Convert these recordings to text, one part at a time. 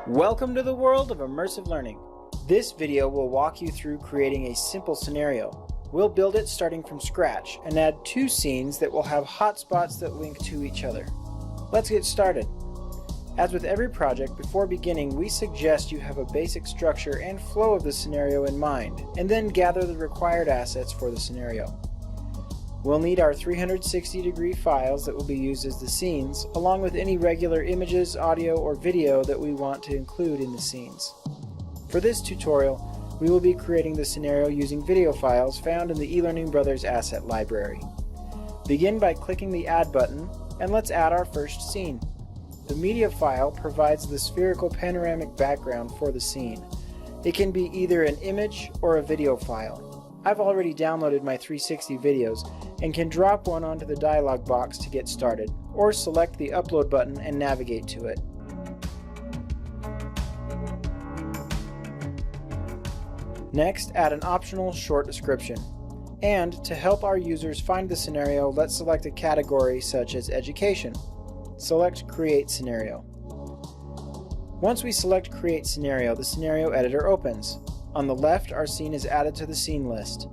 Welcome to the world of immersive learning. This video will walk you through creating a simple scenario. We'll build it starting from scratch and add two scenes that will have hotspots that link to each other. Let's get started. As with every project, before beginning, we suggest you have a basic structure and flow of the scenario in mind, and then gather the required assets for the scenario. We'll need our 360-degree files that will be used as the scenes, along with any regular images, audio, or video that we want to include in the scenes. For this tutorial, we will be creating the scenario using video files found in the eLearning Brothers asset library. Begin by clicking the Add button, and let's add our first scene. The media file provides the spherical panoramic background for the scene. It can be either an image or a video file. I've already downloaded my 360 videos and can drop one onto the dialog box to get started, or select the upload button and navigate to it. Next, add an optional short description. And to help our users find the scenario, let's select a category such as education. Select Create Scenario. Once we select Create Scenario, the scenario editor opens. On the left, our scene is added to the scene list.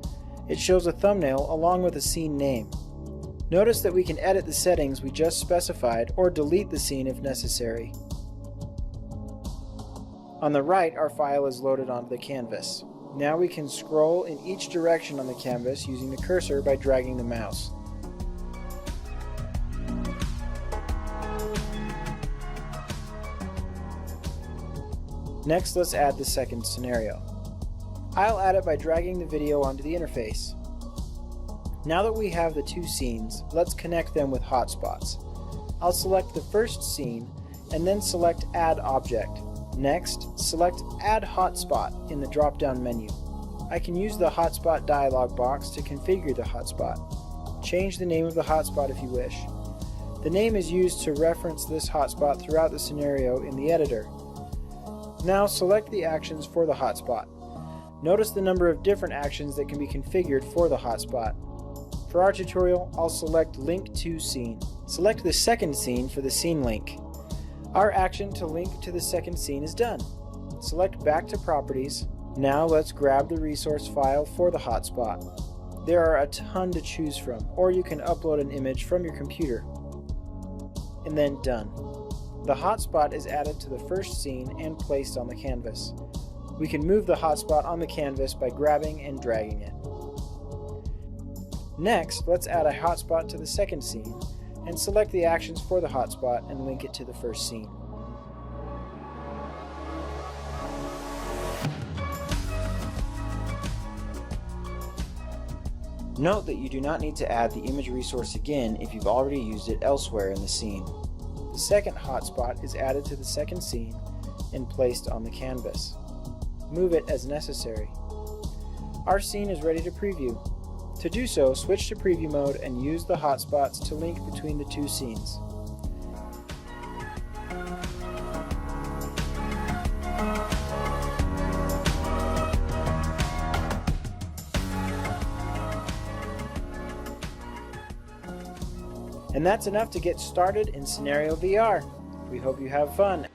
It shows a thumbnail along with a scene name. Notice that we can edit the settings we just specified or delete the scene if necessary. On the right, our file is loaded onto the canvas. Now we can scroll in each direction on the canvas using the cursor by dragging the mouse. Next, let's add the second scenario. I'll add it by dragging the video onto the interface. Now that we have the two scenes, let's connect them with hotspots. I'll select the first scene and then select Add Object. Next, select Add Hotspot in the drop-down menu. I can use the Hotspot dialog box to configure the hotspot. Change the name of the hotspot if you wish. The name is used to reference this hotspot throughout the scenario in the editor. Now select the actions for the hotspot. Notice the number of different actions that can be configured for the hotspot. For our tutorial, I'll select Link to Scene. Select the second scene for the scene link. Our action to link to the second scene is done. Select Back to Properties. Now let's grab the resource file for the hotspot. There are a ton to choose from, or you can upload an image from your computer. And then done. The hotspot is added to the first scene and placed on the canvas. We can move the hotspot on the canvas by grabbing and dragging it. Next, let's add a hotspot to the second scene and select the actions for the hotspot and link it to the first scene. Note that you do not need to add the image resource again if you've already used it elsewhere in the scene. The second hotspot is added to the second scene and placed on the canvas. Move it as necessary. Our scene is ready to preview. To do so, switch to preview mode and use the hotspots to link between the two scenes. And that's enough to get started in CenarioVR. We hope you have fun.